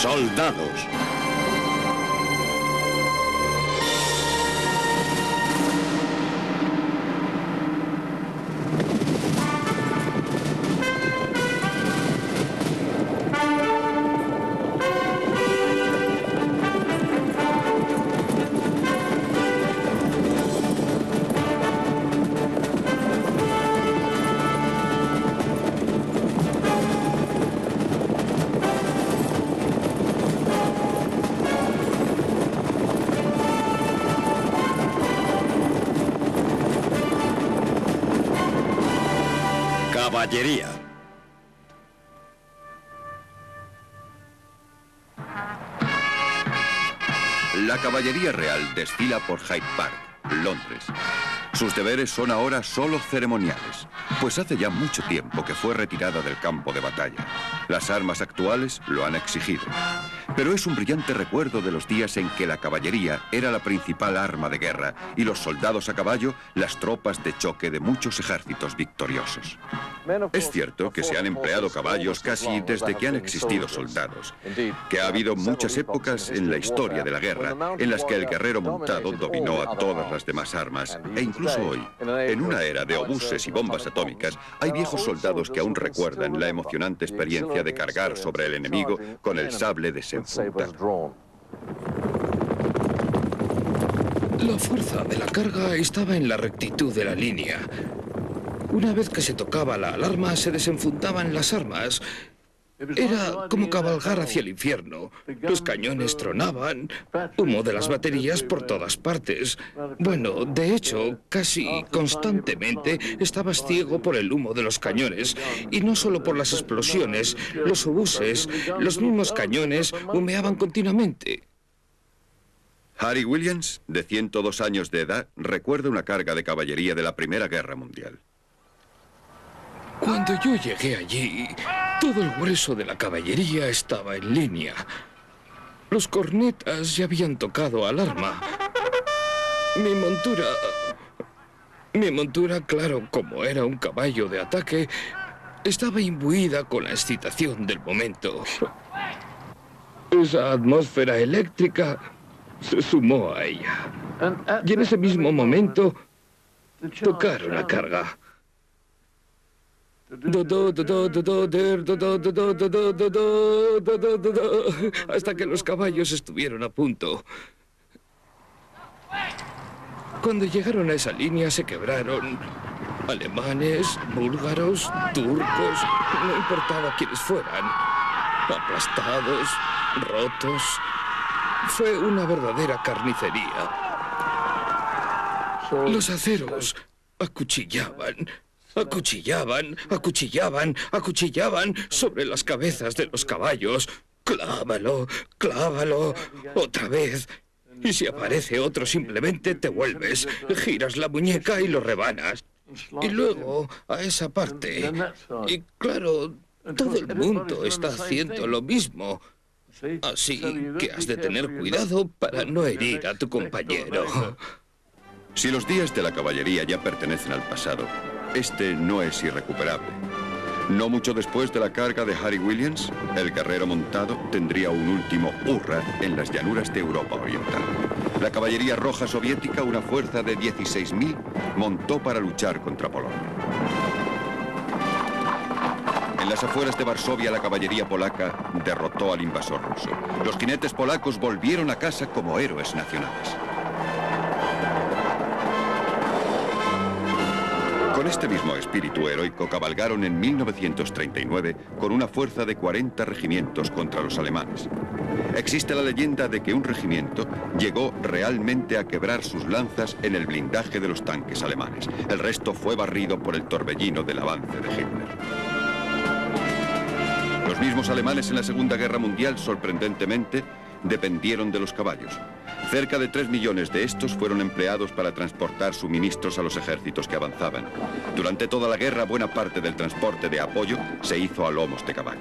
Soldados. Caballería. La caballería real desfila por Hyde Park, Londres. Sus deberes son ahora solo ceremoniales, pues hace ya mucho tiempo que fue retirada del campo de batalla. Las armas actuales lo han exigido. Pero es un brillante recuerdo de los días en que la caballería era la principal arma de guerra y los soldados a caballo las tropas de choque de muchos ejércitos victoriosos. Es cierto que se han empleado caballos casi desde que han existido soldados, que ha habido muchas épocas en la historia de la guerra en las que el guerrero montado dominó a todas las demás armas, e incluso hoy, en una era de obuses y bombas atómicas, hay viejos soldados que aún recuerdan la emocionante experiencia de cargar sobre el enemigo con el sable desenfundado. La fuerza de la carga estaba en la rectitud de la línea. Una vez que se tocaba la alarma, se desenfundaban las armas. Era como cabalgar hacia el infierno. Los cañones tronaban, humo de las baterías por todas partes. Bueno, de hecho, casi constantemente estabas ciego por el humo de los cañones. Y no solo por las explosiones, los obuses, los mismos cañones humeaban continuamente. Harry Williams, de 102 años de edad, recuerda una carga de caballería de la Primera Guerra Mundial. Cuando yo llegué allí, todo el grueso de la caballería estaba en línea. Los cornetas ya habían tocado alarma. Mi montura, claro, como era un caballo de ataque, estaba imbuida con la excitación del momento. Esa atmósfera eléctrica se sumó a ella. Y en ese mismo momento, tocaron la carga. Hasta que los caballos estuvieron a punto. Cuando llegaron a esa línea se quebraron alemanes, búlgaros, turcos, no importaba quiénes fueran, aplastados, rotos. Fue una verdadera carnicería. Los aceros acuchillaban. Acuchillaban sobre las cabezas de los caballos. Clávalo, clávalo, otra vez. Y si aparece otro, simplemente te vuelves, giras la muñeca y lo rebanas. Y luego a esa parte. Y claro, todo el mundo está haciendo lo mismo. Así que has de tener cuidado para no herir a tu compañero. Si los días de la caballería ya pertenecen al pasado, este no es irrecuperable. No mucho después de la carga de Harry Williams, el guerrero montado tendría un último hurra en las llanuras de Europa Oriental. La caballería roja soviética, una fuerza de 16.000, montó para luchar contra Polonia. En las afueras de Varsovia, la caballería polaca derrotó al invasor ruso. Los jinetes polacos volvieron a casa como héroes nacionales. Con este mismo espíritu heroico cabalgaron en 1939 con una fuerza de 40 regimientos contra los alemanes. Existe la leyenda de que un regimiento llegó realmente a quebrar sus lanzas en el blindaje de los tanques alemanes. El resto fue barrido por el torbellino del avance de Hitler. Los mismos alemanes en la Segunda Guerra Mundial, sorprendentemente, dependieron de los caballos. Cerca de 3 millones de estos fueron empleados para transportar suministros a los ejércitos que avanzaban. Durante toda la guerra, buena parte del transporte de apoyo se hizo a lomos de caballo.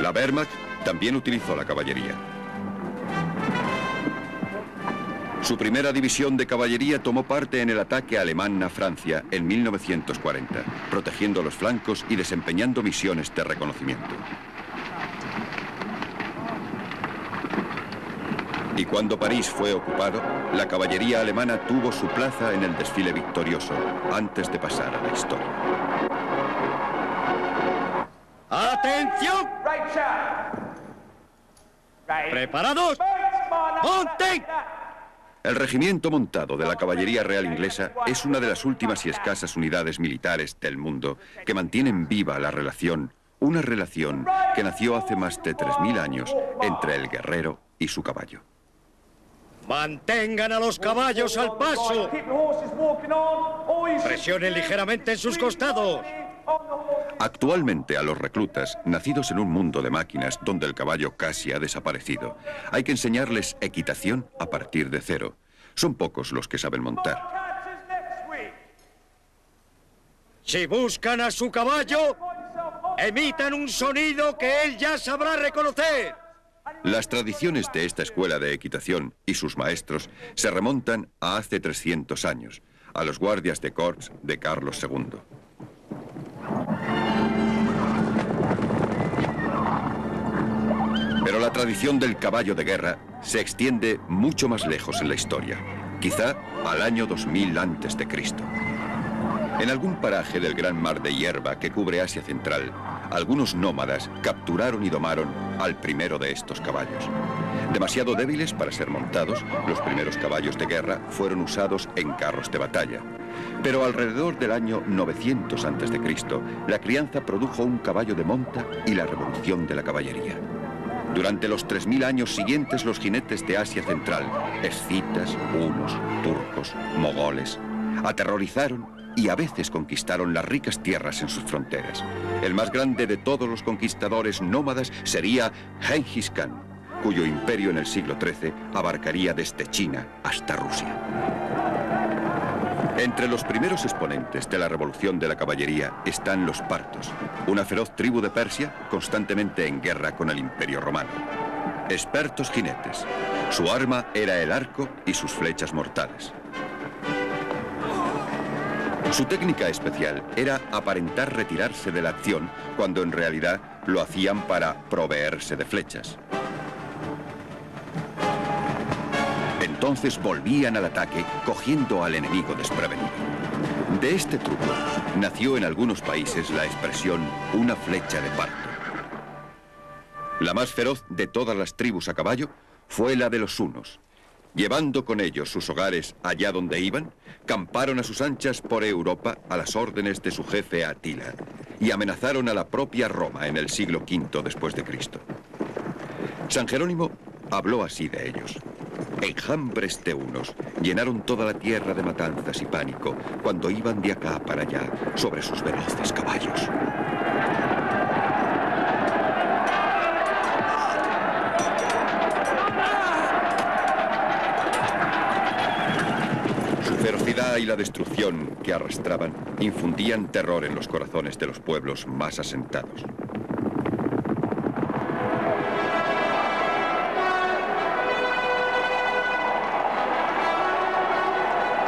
La Wehrmacht también utilizó la caballería. Su primera división de caballería tomó parte en el ataque alemán a Francia en 1940, protegiendo los flancos y desempeñando misiones de reconocimiento. Y cuando París fue ocupado, la caballería alemana tuvo su plaza en el desfile victorioso, antes de pasar a la historia. ¡Atención! ¡Preparados! ¡Monten! El regimiento montado de la Caballería Real Inglesa es una de las últimas y escasas unidades militares del mundo que mantienen viva la relación, una relación que nació hace más de 3000 años entre el guerrero y su caballo. Mantengan a los caballos al paso. Presionen ligeramente en sus costados. Actualmente a los reclutas, nacidos en un mundo de máquinas donde el caballo casi ha desaparecido, hay que enseñarles equitación a partir de cero. Son pocos los que saben montar. Si buscan a su caballo, emitan un sonido que él ya sabrá reconocer. Las tradiciones de esta escuela de equitación y sus maestros se remontan a hace 300 años, a los guardias de corps de Carlos II. Pero la tradición del caballo de guerra se extiende mucho más lejos en la historia, quizá al año 2000 a.C. En algún paraje del gran mar de hierba que cubre Asia Central, algunos nómadas capturaron y domaron al primero de estos caballos. Demasiado débiles para ser montados, los primeros caballos de guerra fueron usados en carros de batalla. Pero alrededor del año 900 a.C., la crianza produjo un caballo de monta y la revolución de la caballería. Durante los 3000 años siguientes, los jinetes de Asia Central, escitas, hunos, turcos, mogoles, aterrorizaron y a veces conquistaron las ricas tierras en sus fronteras. El más grande de todos los conquistadores nómadas sería Gengis Khan, cuyo imperio en el siglo XIII abarcaría desde China hasta Rusia. Entre los primeros exponentes de la revolución de la caballería están los partos, una feroz tribu de Persia constantemente en guerra con el Imperio Romano. Expertos jinetes. Su arma era el arco y sus flechas mortales. Su técnica especial era aparentar retirarse de la acción cuando en realidad lo hacían para proveerse de flechas. Entonces volvían al ataque cogiendo al enemigo desprevenido. De este truco nació en algunos países la expresión una flecha de parto. La más feroz de todas las tribus a caballo fue la de los hunos. Llevando con ellos sus hogares allá donde iban, camparon a sus anchas por Europa a las órdenes de su jefe Atila y amenazaron a la propia Roma en el siglo V después de Cristo. San Jerónimo habló así de ellos. Enjambres de hunos llenaron toda la tierra de matanzas y pánico cuando iban de acá para allá sobre sus veloces caballos. Su ferocidad y la destrucción que arrastraban infundían terror en los corazones de los pueblos más asentados.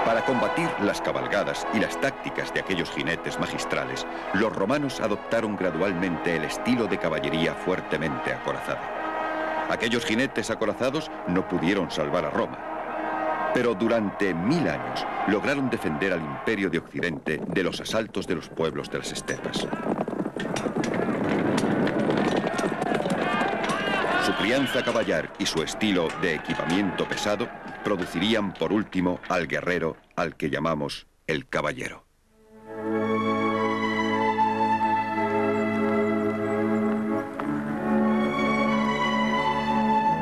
Para combatir las cabalgadas y las tácticas de aquellos jinetes magistrales, los romanos adoptaron gradualmente el estilo de caballería fuertemente acorazada. Aquellos jinetes acorazados no pudieron salvar a Roma, pero durante 1000 años lograron defender al Imperio de Occidente de los asaltos de los pueblos de las estepas. Su crianza caballar y su estilo de equipamiento pesado producirían por último al guerrero al que llamamos el caballero.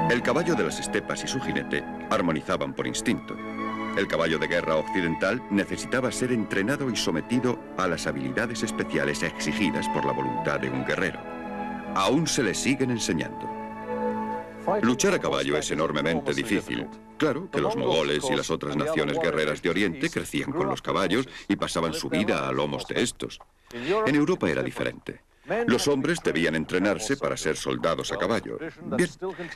El caballo de las estepas y su jinete armonizaban por instinto. El caballo de guerra occidental necesitaba ser entrenado y sometido a las habilidades especiales exigidas por la voluntad de un guerrero. Aún se le siguen enseñando. Luchar a caballo es enormemente difícil. Claro que los mogoles y las otras naciones guerreras de Oriente crecían con los caballos y pasaban su vida a lomos de estos. En Europa era diferente. Los hombres debían entrenarse para ser soldados a caballo. Bien,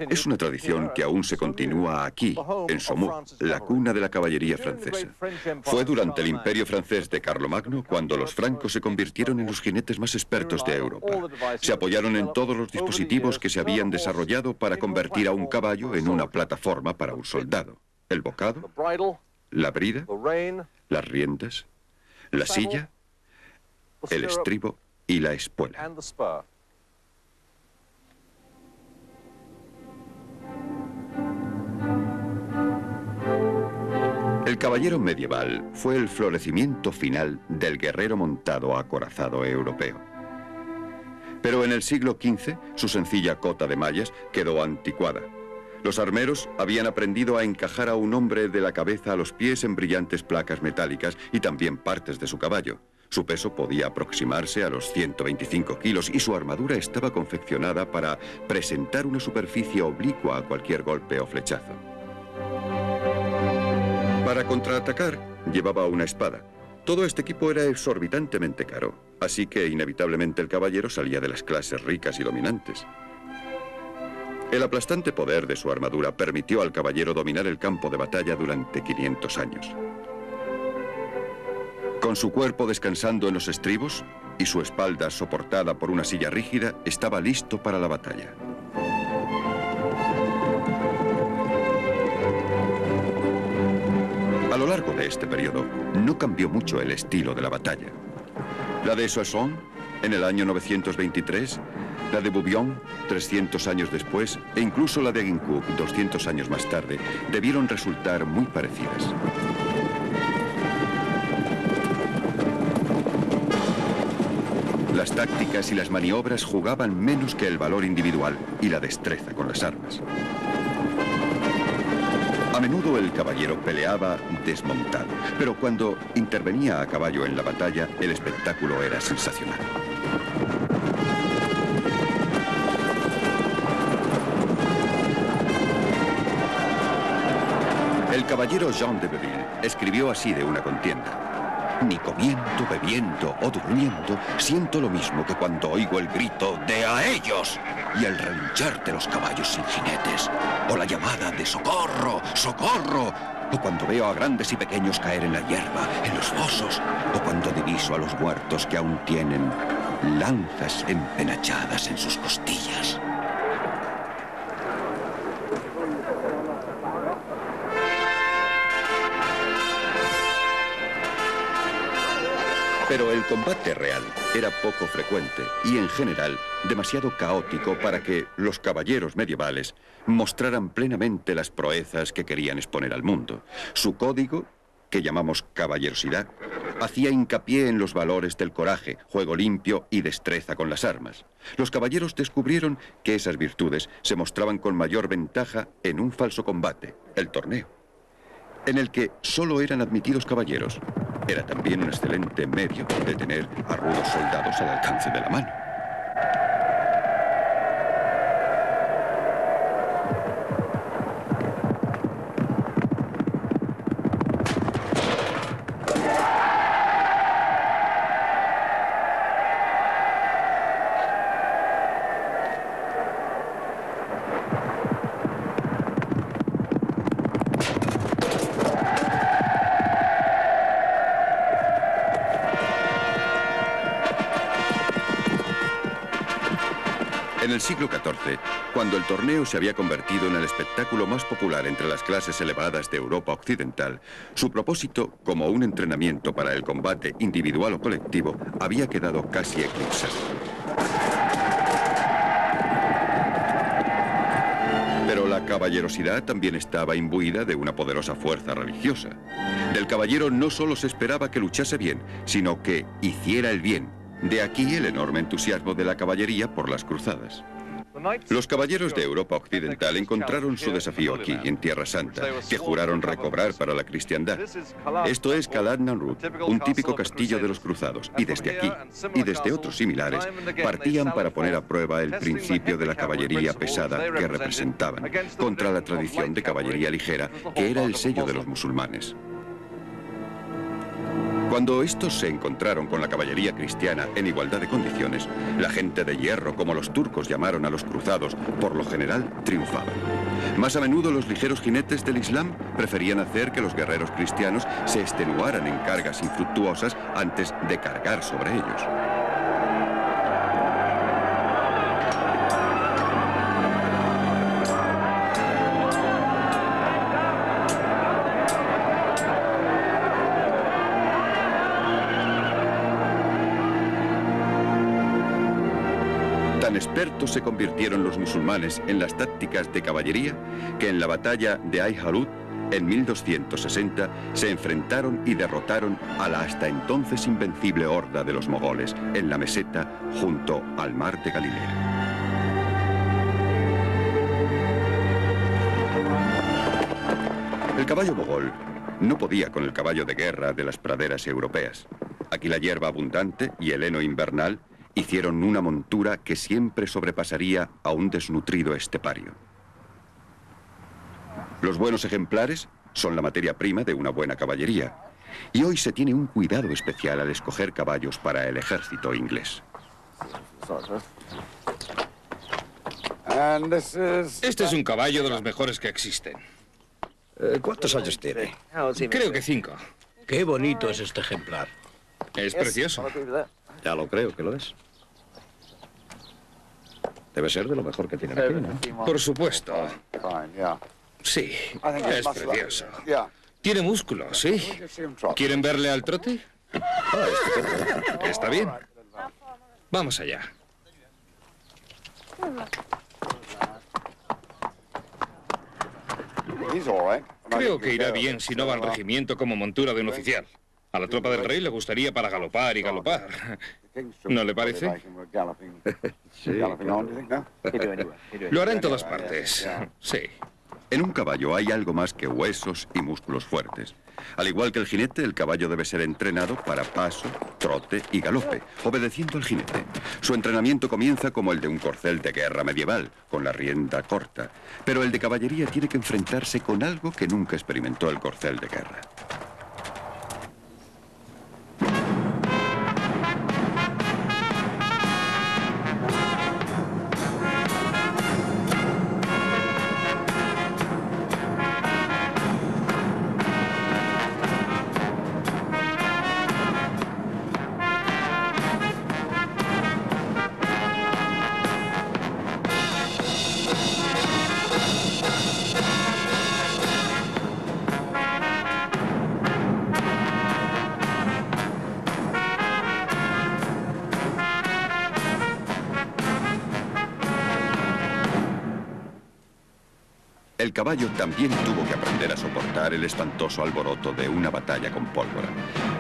es una tradición que aún se continúa aquí, en Saumur, la cuna de la caballería francesa. Fue durante el Imperio francés de Carlomagno cuando los francos se convirtieron en los jinetes más expertos de Europa. Se apoyaron en todos los dispositivos que se habían desarrollado para convertir a un caballo en una plataforma para un soldado. El bocado, la brida, las riendas, la silla, el estribo y la espuela. El caballero medieval fue el florecimiento final del guerrero montado acorazado europeo. Pero en el siglo XV, su sencilla cota de mallas quedó anticuada. Los armeros habían aprendido a encajar a un hombre de la cabeza a los pies en brillantes placas metálicas y también partes de su caballo. Su peso podía aproximarse a los 125 kilos y su armadura estaba confeccionada para presentar una superficie oblicua a cualquier golpe o flechazo. Para contraatacar, llevaba una espada. Todo este equipo era exorbitantemente caro, así que inevitablemente el caballero salía de las clases ricas y dominantes. El aplastante poder de su armadura permitió al caballero dominar el campo de batalla durante 500 años. Con su cuerpo descansando en los estribos y su espalda soportada por una silla rígida, estaba listo para la batalla. A lo largo de este periodo, no cambió mucho el estilo de la batalla. La de Soissons, en el año 923, la de Bouillon, 300 años después, e incluso la de Agincourt, 200 años más tarde, debieron resultar muy parecidas. Las tácticas y las maniobras jugaban menos que el valor individual y la destreza con las armas. A menudo el caballero peleaba desmontado, pero cuando intervenía a caballo en la batalla, el espectáculo era sensacional. El caballero Jean de Beville escribió así de una contienda: ni comiendo, bebiendo o durmiendo, siento lo mismo que cuando oigo el grito de ¡a ellos! Y el relinchar de los caballos sin jinetes, o la llamada de ¡socorro! ¡Socorro! O cuando veo a grandes y pequeños caer en la hierba, en los fosos, o cuando diviso a los muertos que aún tienen lanzas empenachadas en sus costillas. Pero el combate real era poco frecuente y, en general, demasiado caótico para que los caballeros medievales mostraran plenamente las proezas que querían exponer al mundo. Su código, que llamamos caballerosidad, hacía hincapié en los valores del coraje, juego limpio y destreza con las armas. Los caballeros descubrieron que esas virtudes se mostraban con mayor ventaja en un falso combate, el torneo, en el que solo eran admitidos caballeros. Era también un excelente medio de tener a rudos soldados al alcance de la mano. En el siglo XIV, cuando el torneo se había convertido en el espectáculo más popular entre las clases elevadas de Europa occidental, su propósito, como un entrenamiento para el combate individual o colectivo, había quedado casi eclipsado. Pero la caballerosidad también estaba imbuida de una poderosa fuerza religiosa. Del caballero no solo se esperaba que luchase bien, sino que hiciera el bien. De aquí el enorme entusiasmo de la caballería por las cruzadas. Los caballeros de Europa occidental encontraron su desafío aquí, en Tierra Santa, que juraron recobrar para la cristiandad. Esto es Calat-Namrud, un típico castillo de los cruzados, y desde aquí, y desde otros similares, partían para poner a prueba el principio de la caballería pesada que representaban, contra la tradición de caballería ligera, que era el sello de los musulmanes. Cuando estos se encontraron con la caballería cristiana en igualdad de condiciones, la gente de hierro, como los turcos llamaron a los cruzados, por lo general triunfaban. Más a menudo los ligeros jinetes del Islam preferían hacer que los guerreros cristianos se extenuaran en cargas infructuosas antes de cargar sobre ellos. Tan expertos se convirtieron los musulmanes en las tácticas de caballería que en la batalla de Ay-Halud, en 1260, se enfrentaron y derrotaron a la hasta entonces invencible horda de los mogoles en la meseta junto al mar de Galilea. El caballo mogol no podía con el caballo de guerra de las praderas europeas. Aquí la hierba abundante y el heno invernal hicieron una montura que siempre sobrepasaría a un desnutrido estepario. Los buenos ejemplares son la materia prima de una buena caballería, y hoy se tiene un cuidado especial al escoger caballos para el ejército inglés. Este es un caballo de los mejores que existen. ¿Cuántos años tiene? Creo que 5. Qué bonito es este ejemplar. Es precioso. Ya lo creo que lo es. Debe ser de lo mejor que tiene aquí, ¿no? Por supuesto. Sí, es precioso. Tiene músculo, sí. ¿Quieren verle al trote? Está bien. Vamos allá. Creo que irá bien si no va al regimiento como montura de un oficial. A la tropa del rey le gustaría para galopar y galopar. ¿No le parece? Lo hará en todas partes. Sí. En un caballo hay algo más que huesos y músculos fuertes. Al igual que el jinete, el caballo debe ser entrenado para paso, trote y galope, obedeciendo al jinete. Su entrenamiento comienza como el de un corcel de guerra medieval, con la rienda corta. Pero el de caballería tiene que enfrentarse con algo que nunca experimentó el corcel de guerra. El caballo también tuvo que aprender a soportar el espantoso alboroto de una batalla con pólvora.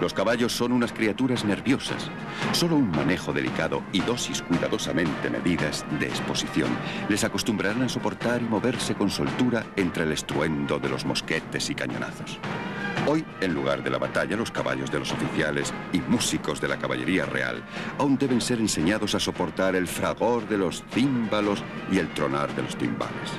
Los caballos son unas criaturas nerviosas. Solo un manejo delicado y dosis cuidadosamente medidas de exposición les acostumbrarán a soportar y moverse con soltura entre el estruendo de los mosquetes y cañonazos. Hoy, en lugar de la batalla, los caballos de los oficiales y músicos de la caballería real aún deben ser enseñados a soportar el fragor de los címbalos y el tronar de los timbales.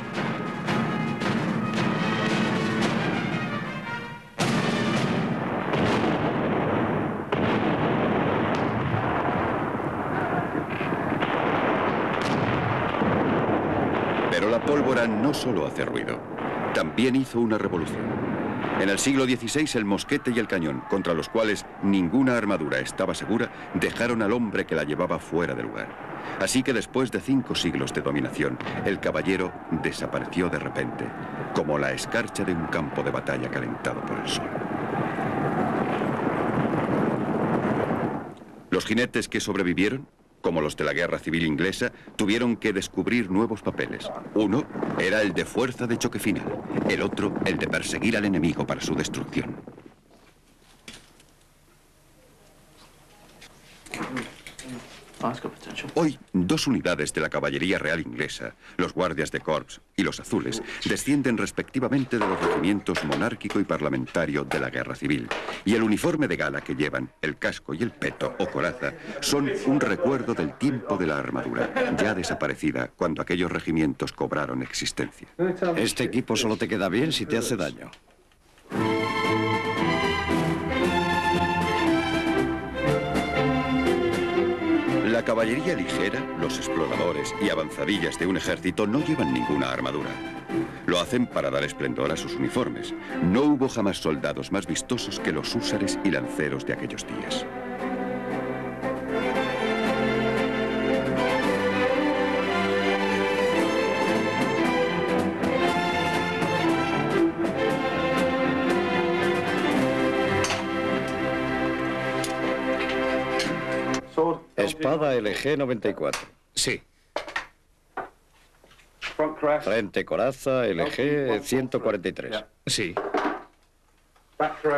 Pero la pólvora no solo hace ruido, también hizo una revolución. En el siglo XVI el mosquete y el cañón, contra los cuales ninguna armadura estaba segura, dejaron al hombre que la llevaba fuera de lugar. Así que después de 5 siglos de dominación, el caballero desapareció de repente, como la escarcha de un campo de batalla calentado por el sol. Los jinetes que sobrevivieron, como los de la Guerra Civil Inglesa, tuvieron que descubrir nuevos papeles. Uno era el de fuerza de choque final, el otro el de perseguir al enemigo para su destrucción. Hoy, 2 unidades de la caballería real inglesa, los guardias de corps y los azules, descienden respectivamente de los regimientos monárquico y parlamentario de la Guerra Civil. Y el uniforme de gala que llevan, el casco y el peto o coraza, son un recuerdo del tiempo de la armadura, ya desaparecida cuando aquellos regimientos cobraron existencia. Este equipo solo te queda bien si te hace daño. caballería ligera, los exploradores y avanzadillas de un ejército no llevan ninguna armadura. Lo hacen para dar esplendor a sus uniformes. No hubo jamás soldados más vistosos que los húsares y lanceros de aquellos días. Espada LG 94. Sí. Frente coraza LG 143. Sí.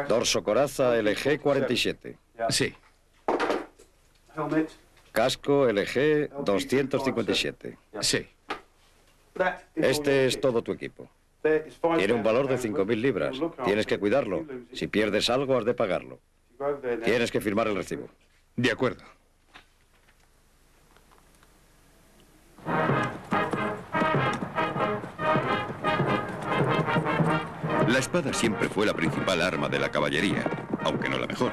Dorso coraza LG 47. Sí. Casco LG 257. Sí. Este es todo tu equipo. Tiene un valor de 5.000 libras. Tienes que cuidarlo. Si pierdes algo, has de pagarlo. Tienes que firmar el recibo. De acuerdo. La espada siempre fue la principal arma de la caballería, aunque no la mejor.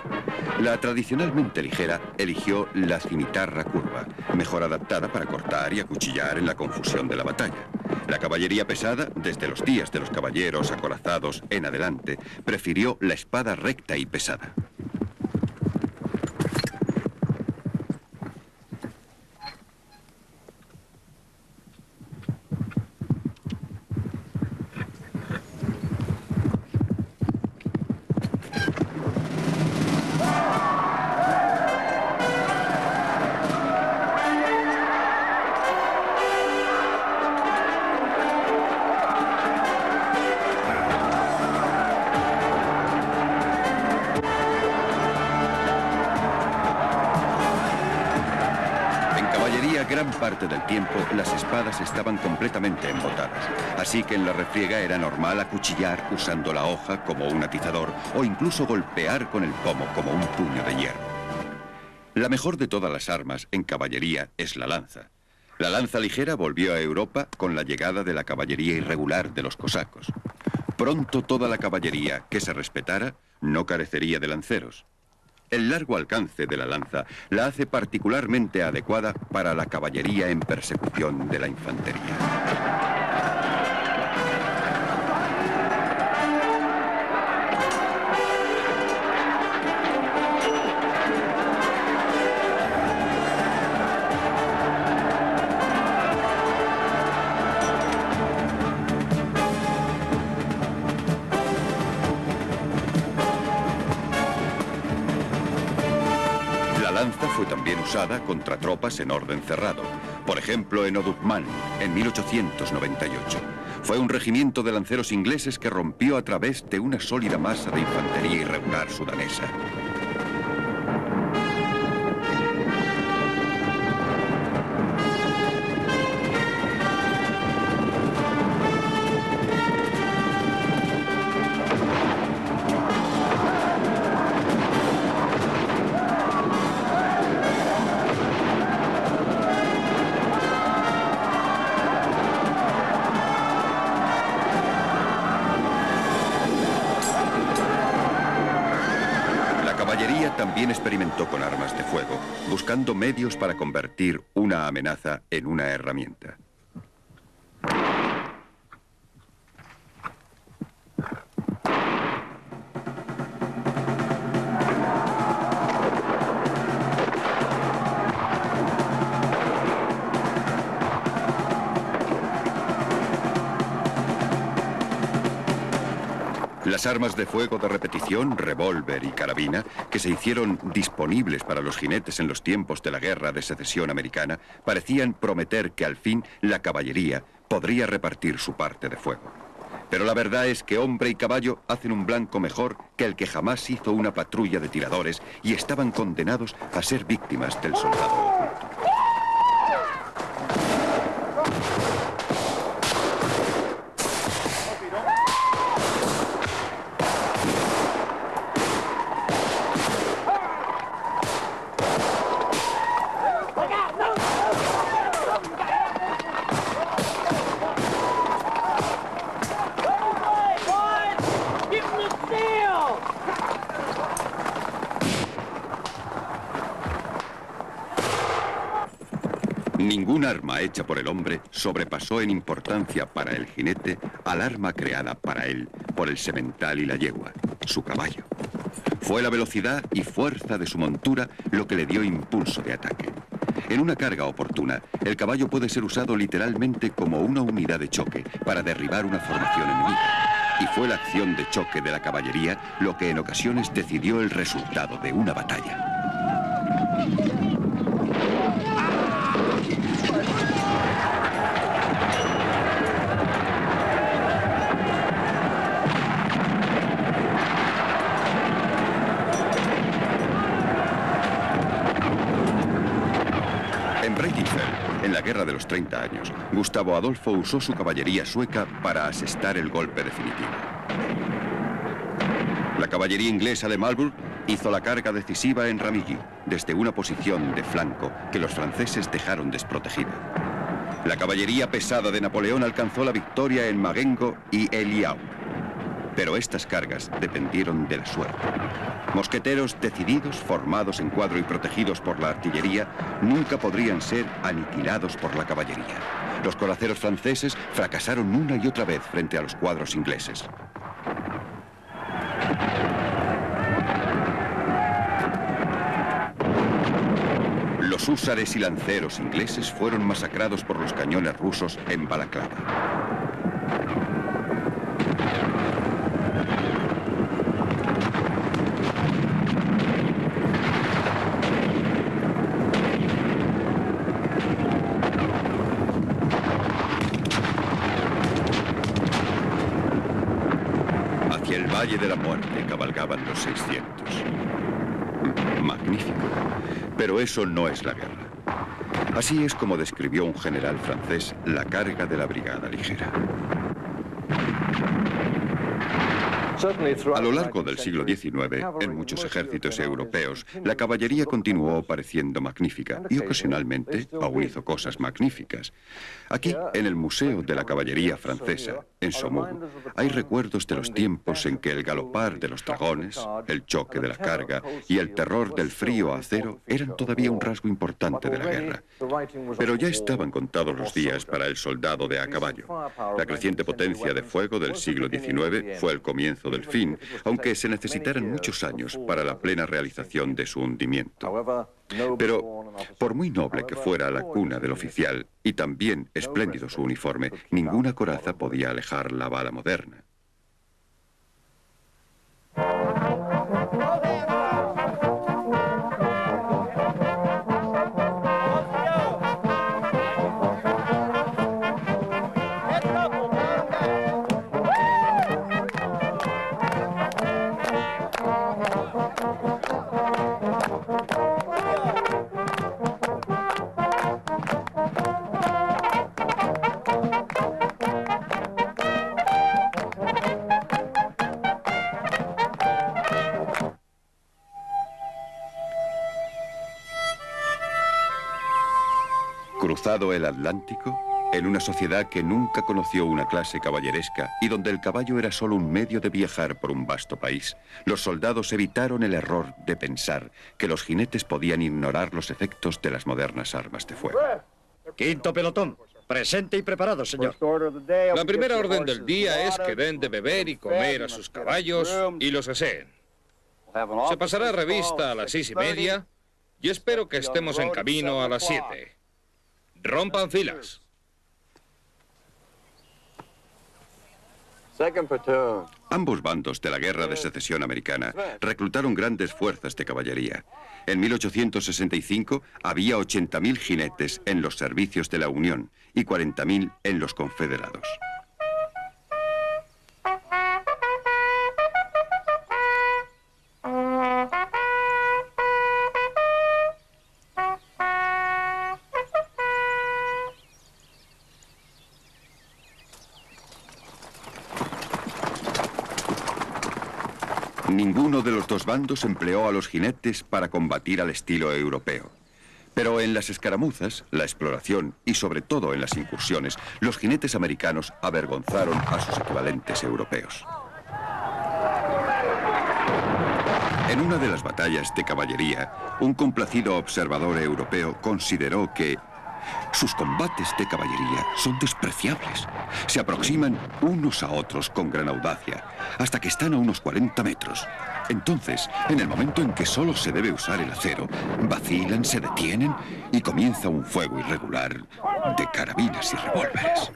La tradicionalmente ligera eligió la cimitarra curva, mejor adaptada para cortar y acuchillar en la confusión de la batalla. La caballería pesada, desde los días de los caballeros acorazados en adelante, prefirió la espada recta y pesada. Gran parte del tiempo, las espadas estaban completamente embotadas, así que en la refriega era normal acuchillar usando la hoja como un atizador o incluso golpear con el pomo como un puño de hierro. La mejor de todas las armas en caballería es la lanza. La lanza ligera volvió a Europa con la llegada de la caballería irregular de los cosacos. Pronto toda la caballería que se respetara no carecería de lanceros. El largo alcance de la lanza la hace particularmente adecuada para la caballería en persecución de la infantería. Fue también usada contra tropas en orden cerrado, por ejemplo en Oduckman, en 1898. Fue un regimiento de lanceros ingleses que rompió a través de una sólida masa de infantería irregular sudanesa. También experimentó con armas de fuego, buscando medios para convertir una amenaza en una herramienta. Las armas de fuego de repetición, revólver y carabina, que se hicieron disponibles para los jinetes en los tiempos de la Guerra de Secesión Americana, parecían prometer que al fin la caballería podría repartir su parte de fuego. Pero la verdad es que hombre y caballo hacen un blanco mejor que el que jamás hizo una patrulla de tiradores y estaban condenados a ser víctimas del soldado oculto. arma hecha por el hombre sobrepasó en importancia para el jinete al arma creada para él por el semental y la yegua, su caballo. Fue la velocidad y fuerza de su montura lo que le dio impulso de ataque. En una carga oportuna, el caballo puede ser usado literalmente como una unidad de choque para derribar una formación enemiga. Y fue la acción de choque de la caballería lo que en ocasiones decidió el resultado de una batalla. En Breitenfeld, en la Guerra de los 30 años, Gustavo Adolfo usó su caballería sueca para asestar el golpe definitivo. La caballería inglesa de Marlborough hizo la carga decisiva en Ramilly, desde una posición de flanco que los franceses dejaron desprotegida. La caballería pesada de Napoleón alcanzó la victoria en Marengo y Eylau. Pero estas cargas dependieron de la suerte. Mosqueteros decididos, formados en cuadro y protegidos por la artillería, nunca podrían ser aniquilados por la caballería. Los coraceros franceses fracasaron una y otra vez frente a los cuadros ingleses. Los húsares y lanceros ingleses fueron masacrados por los cañones rusos en Balaclava. Hacia el Valle de la Muerte cabalgaban los 600. Magnífico. Pero eso no es la guerra. Así es como describió un general francés la carga de la brigada ligera. A lo largo del siglo XIX, en muchos ejércitos europeos, la caballería continuó pareciendo magnífica y ocasionalmente aún hizo cosas magníficas. Aquí, en el Museo de la Caballería Francesa, en Saumur, hay recuerdos de los tiempos en que el galopar de los dragones, el choque de la carga y el terror del frío acero eran todavía un rasgo importante de la guerra. Pero ya estaban contados los días para el soldado de a caballo. La creciente potencia de fuego del siglo XIX fue el comienzo del fin, aunque se necesitaran muchos años para la plena realización de su hundimiento. Pero, por muy noble que fuera la cuna del oficial, y también espléndido su uniforme, ninguna coraza podía alejar la bala moderna. Cruzado el Atlántico, en una sociedad que nunca conoció una clase caballeresca y donde el caballo era solo un medio de viajar por un vasto país, los soldados evitaron el error de pensar que los jinetes podían ignorar los efectos de las modernas armas de fuego. Quinto pelotón, presente y preparado, señor. La primera orden del día es que den de beber y comer a sus caballos y los aseen. Se pasará revista a las 6:30 y espero que estemos en camino a las 7. Rompan filas. Ambos bandos de la Guerra de Secesión Americana reclutaron grandes fuerzas de caballería. En 1865 había 80.000 jinetes en los servicios de la Unión y 40.000 en los confederados. Ninguno de los dos bandos empleó a los jinetes para combatir al estilo europeo. Pero en las escaramuzas, la exploración y sobre todo en las incursiones, los jinetes americanos avergonzaron a sus equivalentes europeos. En una de las batallas de caballería, un complacido observador europeo consideró que Sus combates de caballería son despreciables. Se aproximan unos a otros con gran audacia, hasta que están a unos 40 metros. Entonces, en el momento en que solo se debe usar el acero, vacilan, se detienen y comienza un fuego irregular de carabinas y revólveres.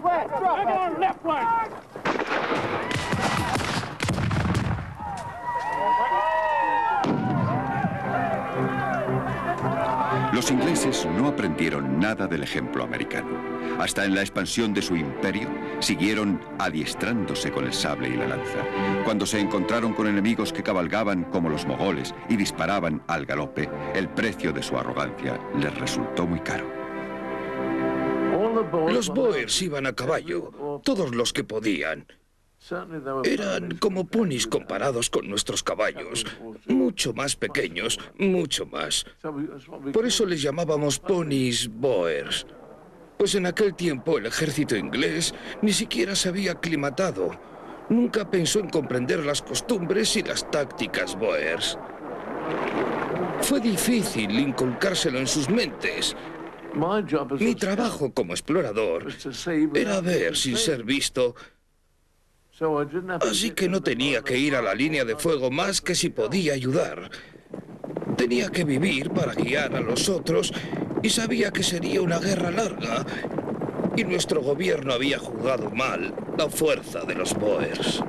Los ingleses no aprendieron nada del ejemplo americano. Hasta en la expansión de su imperio, siguieron adiestrándose con el sable y la lanza. Cuando se encontraron con enemigos que cabalgaban como los mogoles y disparaban al galope, el precio de su arrogancia les resultó muy caro. Los Boers iban a caballo, todos los que podían. Eran como ponis comparados con nuestros caballos, mucho más pequeños, mucho más. Por eso les llamábamos ponis Boers. Pues en aquel tiempo el ejército inglés ni siquiera se había aclimatado. Nunca pensó en comprender las costumbres y las tácticas Boers. Fue difícil inculcárselo en sus mentes. Mi trabajo como explorador era ver sin ser visto. Así que no tenía que ir a la línea de fuego más que si podía ayudar. Tenía que vivir para guiar a los otros y sabía que sería una guerra larga. Y nuestro gobierno había juzgado mal la fuerza de los Boers.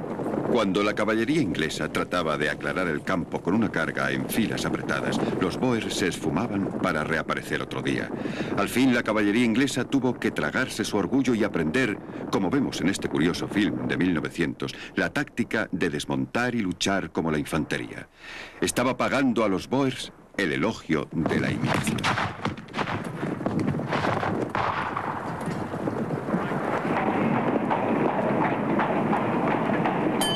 Cuando la caballería inglesa trataba de aclarar el campo con una carga en filas apretadas, los Boers se esfumaban para reaparecer otro día. Al fin, la caballería inglesa tuvo que tragarse su orgullo y aprender, como vemos en este curioso film de 1900, la táctica de desmontar y luchar como la infantería. Estaba pagando a los Boers el elogio de la imitación.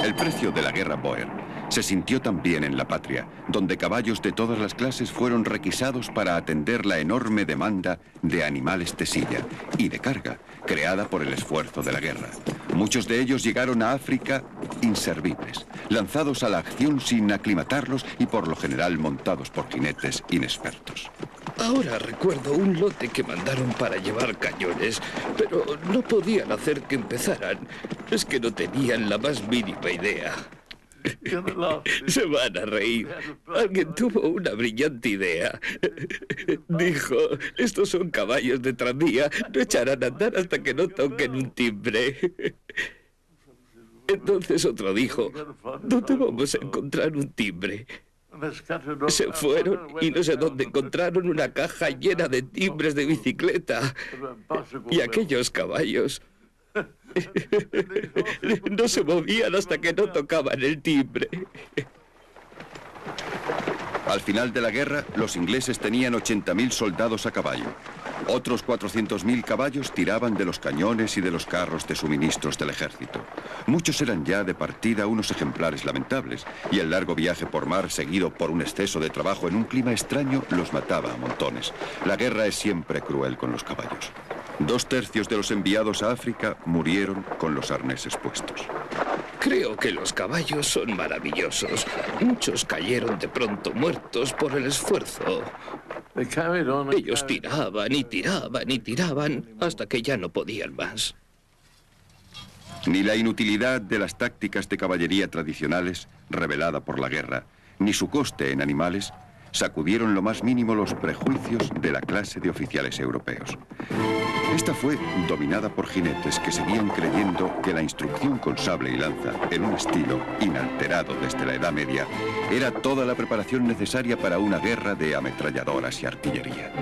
El precio de la guerra Boer se sintió también en la patria, donde caballos de todas las clases fueron requisados para atender la enorme demanda de animales de silla y de carga, creada por el esfuerzo de la guerra. Muchos de ellos llegaron a África inservibles, lanzados a la acción sin aclimatarlos y por lo general montados por jinetes inexpertos. Ahora recuerdo un lote que mandaron para llevar cañones, pero no podían hacer que empezaran. Es que no tenían la más mínima idea. Se van a reír. Alguien tuvo una brillante idea. Dijo, estos son caballos de tranvía, no echarán a andar hasta que no toquen un timbre. Entonces otro dijo, ¿dónde vamos a encontrar un timbre? Se fueron y no sé dónde encontraron una caja llena de timbres de bicicleta. Y aquellos caballos no se movían hasta que no tocaban el timbre. Al final de la guerra, los ingleses tenían 80.000 soldados a caballo. Otros 400.000 caballos tiraban de los cañones y de los carros de suministros del ejército. Muchos eran ya de partida unos ejemplares lamentables, y el largo viaje por mar, seguido por un exceso de trabajo en un clima extraño, los mataba a montones. La guerra es siempre cruel con los caballos. 2/3 de los enviados a África murieron con los arneses puestos. Creo que los caballos son maravillosos. Muchos cayeron de pronto muertos por el esfuerzo. Ellos tiraban y tiraban y tiraban hasta que ya no podían más. Ni la inutilidad de las tácticas de caballería tradicionales, revelada por la guerra, ni su coste en animales, sacudieron lo más mínimo los prejuicios de la clase de oficiales europeos. Esta fue dominada por jinetes que seguían creyendo que la instrucción con sable y lanza, en un estilo inalterado desde la Edad Media, era toda la preparación necesaria para una guerra de ametralladoras y artillería.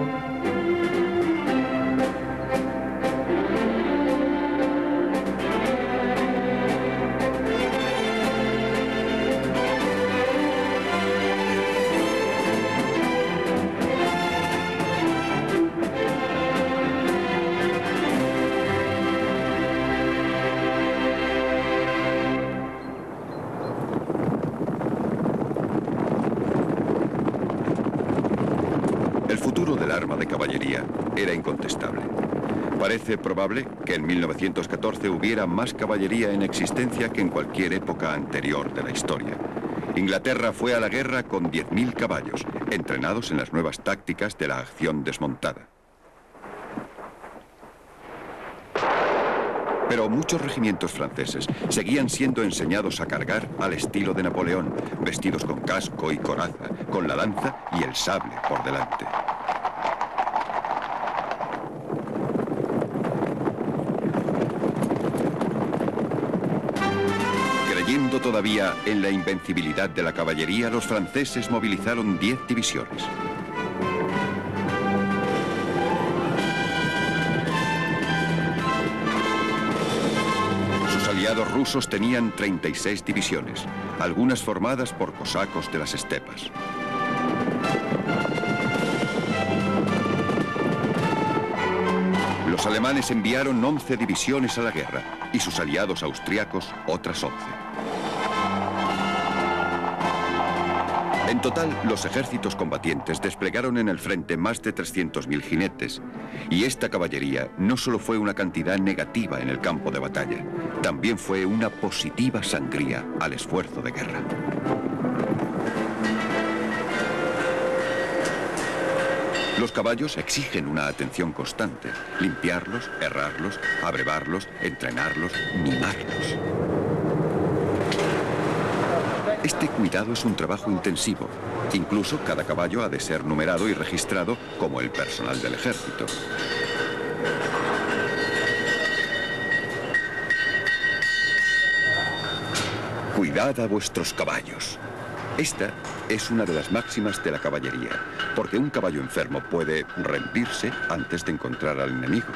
El futuro del arma de caballería era incontestable. Parece probable que en 1914 hubiera más caballería en existencia que en cualquier época anterior de la historia. Inglaterra fue a la guerra con 10.000 caballos, entrenados en las nuevas tácticas de la acción desmontada. Pero muchos regimientos franceses seguían siendo enseñados a cargar al estilo de Napoleón, vestidos con casco y coraza, con la lanza y el sable por delante. Creyendo todavía en la invencibilidad de la caballería, los franceses movilizaron 10 divisiones. Sus aliados rusos tenían 36 divisiones, algunas formadas por cosacos de las estepas. Los alemanes enviaron 11 divisiones a la guerra y sus aliados austriacos otras 11. En total, los ejércitos combatientes desplegaron en el frente más de 300.000 jinetes, y esta caballería no solo fue una cantidad negativa en el campo de batalla, también fue una positiva sangría al esfuerzo de guerra. Los caballos exigen una atención constante: limpiarlos, herrarlos, abrevarlos, entrenarlos, mimarlos. Este cuidado es un trabajo intensivo. Incluso cada caballo ha de ser numerado y registrado como el personal del ejército. Cuidad a vuestros caballos. Esta es una de las máximas de la caballería, porque un caballo enfermo puede rendirse antes de encontrar al enemigo.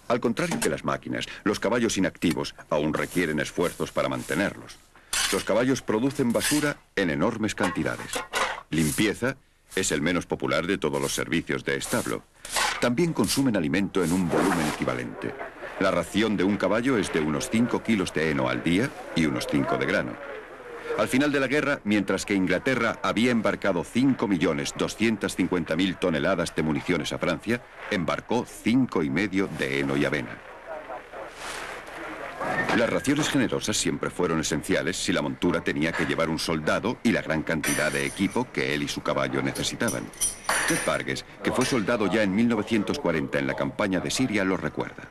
Al contrario que las máquinas, los caballos inactivos aún requieren esfuerzos para mantenerlos. Los caballos producen basura en enormes cantidades. Limpieza es el menos popular de todos los servicios de establo. También consumen alimento en un volumen equivalente. La ración de un caballo es de unos 5 kilos de heno al día y unos 5 de grano. Al final de la guerra, mientras que Inglaterra había embarcado 5.250.000 toneladas de municiones a Francia, embarcó 5,5 de heno y avena. Las raciones generosas siempre fueron esenciales si la montura tenía que llevar un soldado y la gran cantidad de equipo que él y su caballo necesitaban. Ted Vargas, que fue soldado ya en 1940 en la campaña de Siria, lo recuerda.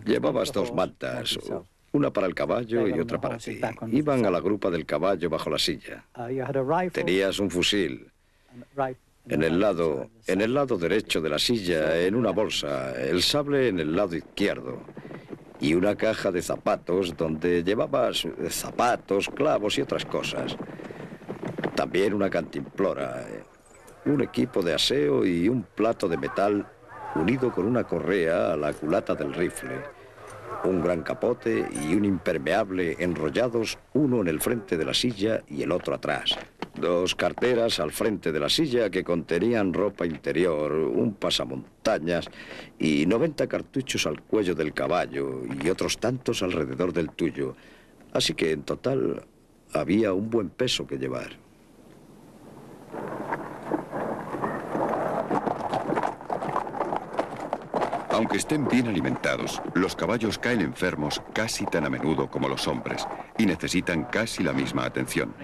Llevabas 2 mantas, una para el caballo y otra para ti. Iban a la grupa del caballo bajo la silla. Tenías un fusil en el lado derecho de la silla, en una bolsa, el sable en el lado izquierdo, y una caja de zapatos donde llevabas zapatos, clavos y otras cosas. También una cantimplora, un equipo de aseo y un plato de metal unido con una correa a la culata del rifle, un gran capote y un impermeable enrollados, uno en el frente de la silla y el otro atrás. 2 carteras al frente de la silla que contenían ropa interior, un pasamontañas y 90 cartuchos al cuello del caballo y otros tantos alrededor del tuyo. Así que en total había un buen peso que llevar. Aunque estén bien alimentados, los caballos caen enfermos casi tan a menudo como los hombres y necesitan casi la misma atención.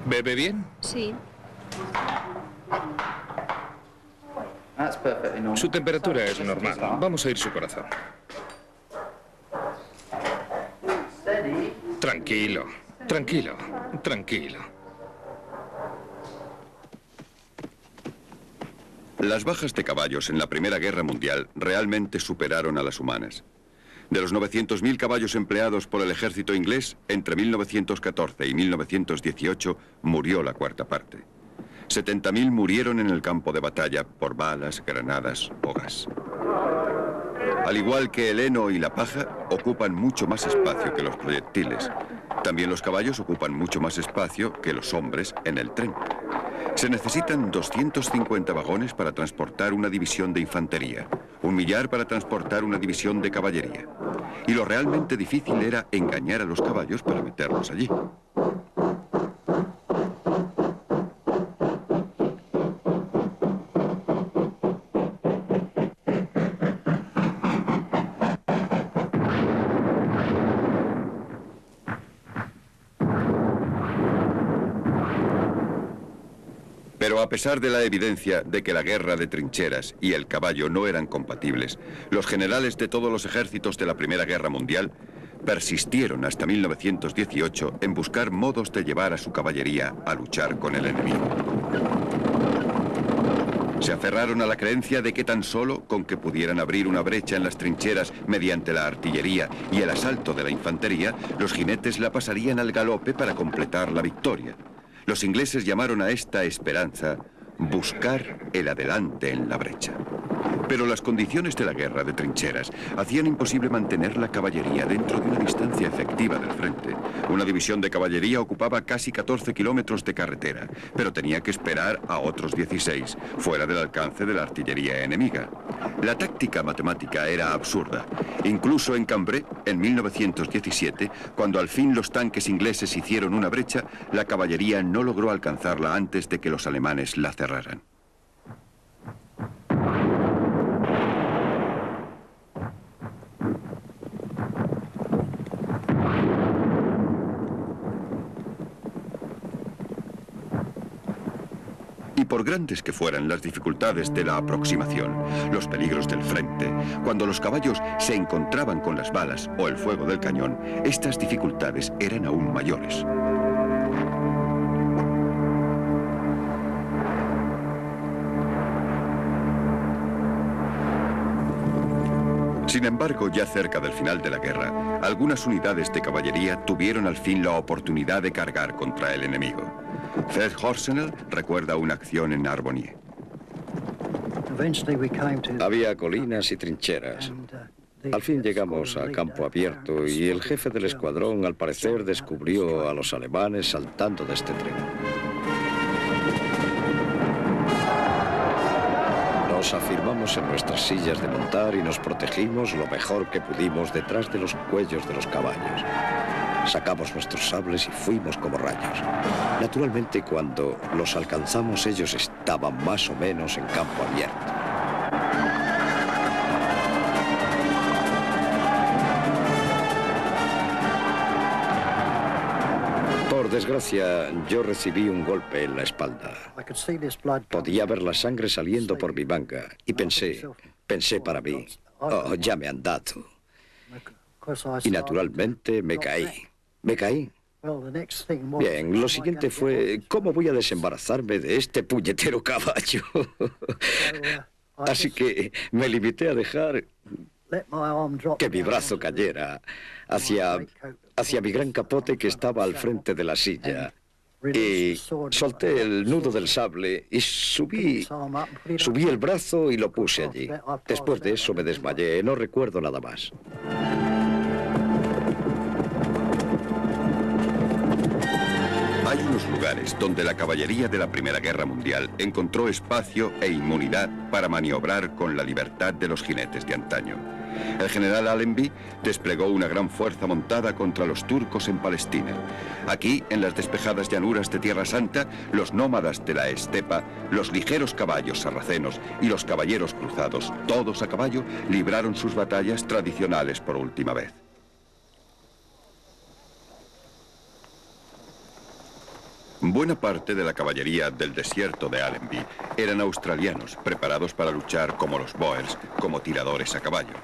¿Bebe bien? Sí. Su temperatura es normal. Vamos a ir su corazón. Tranquilo, tranquilo, tranquilo. Las bajas de caballos en la Primera Guerra Mundial realmente superaron a las humanas. De los 900.000 caballos empleados por el ejército inglés, entre 1914 y 1918 murió la 1/4 parte. 70.000 murieron en el campo de batalla por balas, granadas o gas. Al igual que el heno y la paja, ocupan mucho más espacio que los proyectiles. También los caballos ocupan mucho más espacio que los hombres en el tren. Se necesitan 250 vagones para transportar una división de infantería, 1 millar para transportar una división de caballería. Y lo realmente difícil era engañar a los caballos para meterlos allí. Pero a pesar de la evidencia de que la guerra de trincheras y el caballo no eran compatibles, los generales de todos los ejércitos de la Primera Guerra Mundial persistieron hasta 1918 en buscar modos de llevar a su caballería a luchar con el enemigo. Se aferraron a la creencia de que tan solo con que pudieran abrir una brecha en las trincheras mediante la artillería y el asalto de la infantería, los jinetes la pasarían al galope para completar la victoria. Los ingleses llamaron a esta esperanza buscar el adelante en la brecha. Pero las condiciones de la guerra de trincheras hacían imposible mantener la caballería dentro de una distancia efectiva del frente. Una división de caballería ocupaba casi 14 kilómetros de carretera, pero tenía que esperar a otros 16, fuera del alcance de la artillería enemiga. La táctica matemática era absurda. Incluso en Cambrai, en 1917, cuando al fin los tanques ingleses hicieron una brecha, la caballería no logró alcanzarla antes de que los alemanes la cerraran. Y por grandes que fueran las dificultades de la aproximación, los peligros del frente, cuando los caballos se encontraban con las balas o el fuego del cañón, estas dificultades eran aún mayores. Sin embargo, ya cerca del final de la guerra, algunas unidades de caballería tuvieron al fin la oportunidad de cargar contra el enemigo. Fred Horsenel recuerda una acción en Arbonnier. Había colinas y trincheras. Al fin llegamos a campo abierto y el jefe del escuadrón, al parecer, descubrió a los alemanes saltando de este tren. Nos afirmamos en nuestras sillas de montar y nos protegimos lo mejor que pudimos detrás de los cuellos de los caballos. Sacamos nuestros sables y fuimos como rayos. Naturalmente, cuando los alcanzamos, ellos estaban más o menos en campo abierto. Por desgracia, yo recibí un golpe en la espalda. Podía ver la sangre saliendo por mi manga y pensé para mí, oh, ya me han dado. Y naturalmente me caí. Bien, lo siguiente fue, ¿cómo voy a desembarazarme de este puñetero caballo? Así que me limité a dejar que mi brazo cayera hacia mi gran capote que estaba al frente de la silla. Y solté el nudo del sable y subí el brazo y lo puse allí. Después de eso me desmayé, no recuerdo nada más. Hay unos lugares donde la caballería de la Primera Guerra Mundial encontró espacio e inmunidad para maniobrar con la libertad de los jinetes de antaño. El general Allenby desplegó una gran fuerza montada contra los turcos en Palestina. Aquí, en las despejadas llanuras de Tierra Santa, los nómadas de la estepa, los ligeros caballos sarracenos y los caballeros cruzados, todos a caballo, libraron sus batallas tradicionales por última vez. Buena parte de la caballería del desierto de Allenby eran australianos, preparados para luchar como los Boers, como tiradores a caballo.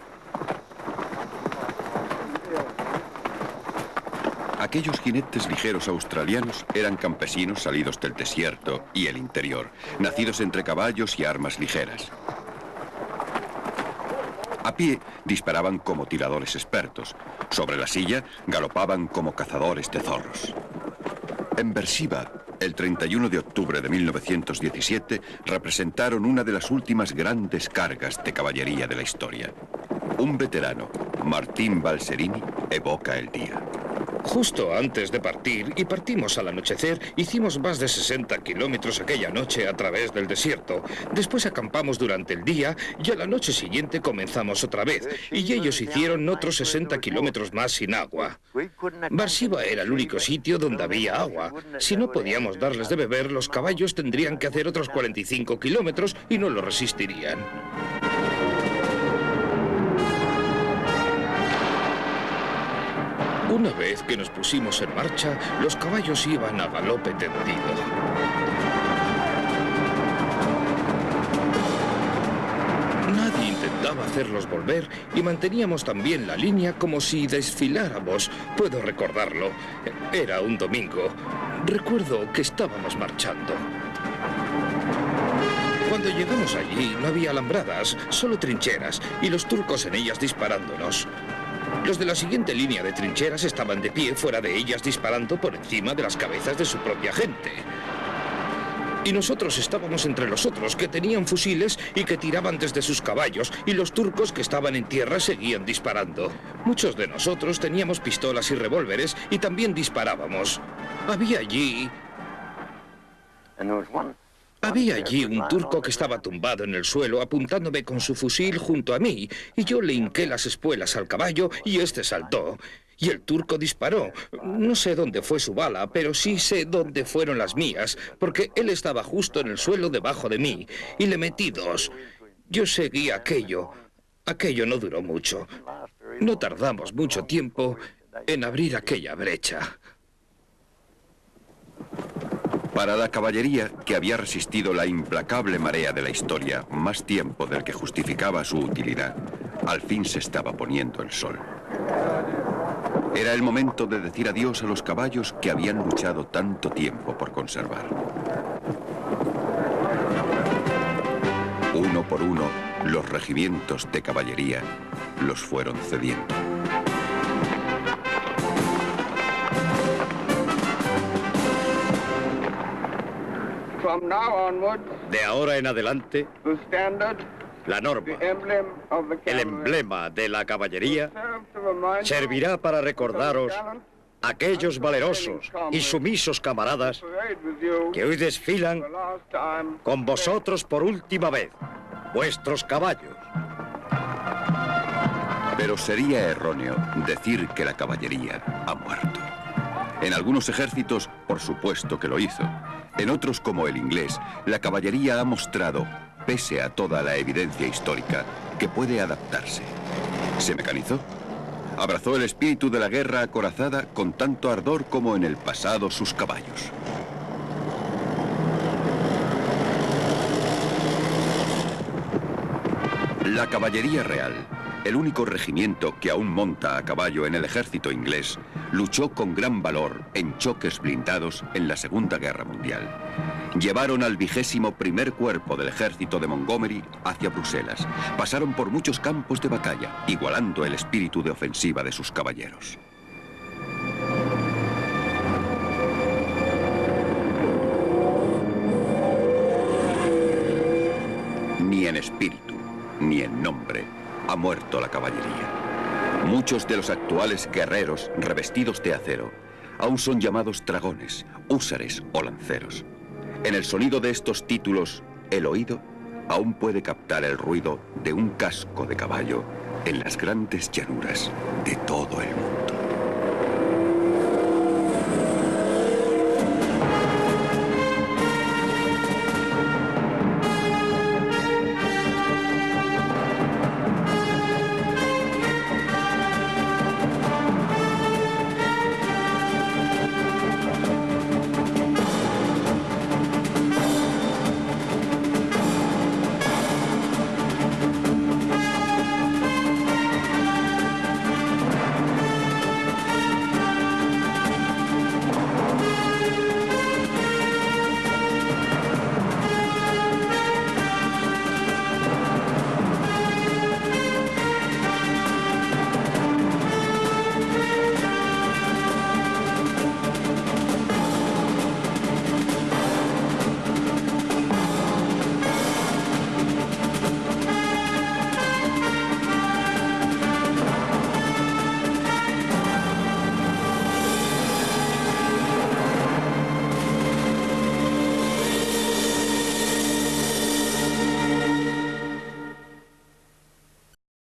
Aquellos jinetes ligeros australianos eran campesinos salidos del desierto y el interior, nacidos entre caballos y armas ligeras. A pie disparaban como tiradores expertos. Sobre la silla galopaban como cazadores de zorros. En Beersheba, el 31 de octubre de 1917, representaron una de las últimas grandes cargas de caballería de la historia. Un veterano, Martín Balserini, evoca el día. Justo antes de partir, y partimos al anochecer, hicimos más de 60 kilómetros aquella noche a través del desierto. Después acampamos durante el día y a la noche siguiente comenzamos otra vez. Y ellos hicieron otros 60 kilómetros más sin agua. Beersheba era el único sitio donde había agua. Si no podíamos darles de beber, los caballos tendrían que hacer otros 45 kilómetros y no lo resistirían. Una vez que nos pusimos en marcha, los caballos iban a galope tendido. mandaba hacerlos volver y manteníamos también la línea como si desfiláramos. Puedo recordarlo. Era un domingo. Recuerdo que estábamos marchando. Cuando llegamos allí no había alambradas, solo trincheras, y los turcos en ellas disparándonos. Los de la siguiente línea de trincheras estaban de pie fuera de ellas disparando por encima de las cabezas de su propia gente. Y nosotros estábamos entre los otros, que tenían fusiles y que tiraban desde sus caballos, y los turcos que estaban en tierra seguían disparando. Muchos de nosotros teníamos pistolas y revólveres y también disparábamos. Había allí un turco que estaba tumbado en el suelo apuntándome con su fusil junto a mí, y yo le hinqué las espuelas al caballo y este saltó. Y el turco disparó. No sé dónde fue su bala, pero sí sé dónde fueron las mías, porque él estaba justo en el suelo debajo de mí, y le metí 2. Yo seguí aquello. Aquello no duró mucho. No tardamos mucho tiempo en abrir aquella brecha. Para la caballería, que había resistido la implacable marea de la historia más tiempo del que justificaba su utilidad, al fin se estaba poniendo el sol. Era el momento de decir adiós a los caballos que habían luchado tanto tiempo por conservar. Uno por uno, los regimientos de caballería los fueron cediendo. De ahora en adelante, la norma, el emblema de la caballería, servirá para recordaros a aquellos valerosos y sumisos camaradas que hoy desfilan con vosotros por última vez, vuestros caballos. Pero sería erróneo decir que la caballería ha muerto. En algunos ejércitos, por supuesto que lo hizo. En otros, como el inglés, la caballería ha mostrado, pese a toda la evidencia histórica, que puede adaptarse. Se mecanizó. Abrazó el espíritu de la guerra acorazada con tanto ardor como en el pasado sus caballos. La caballería real, el único regimiento que aún monta a caballo en el ejército inglés, luchó con gran valor en choques blindados en la Segunda Guerra Mundial. Llevaron al 21º Cuerpo del ejército de Montgomery hacia Bruselas. Pasaron por muchos campos de batalla, igualando el espíritu de ofensiva de sus caballeros. Ni en espíritu, ni en nombre, ha muerto la caballería. Muchos de los actuales guerreros revestidos de acero aún son llamados dragones, húsares o lanceros. En el sonido de estos títulos, el oído aún puede captar el ruido de un casco de caballo en las grandes llanuras de todo el mundo.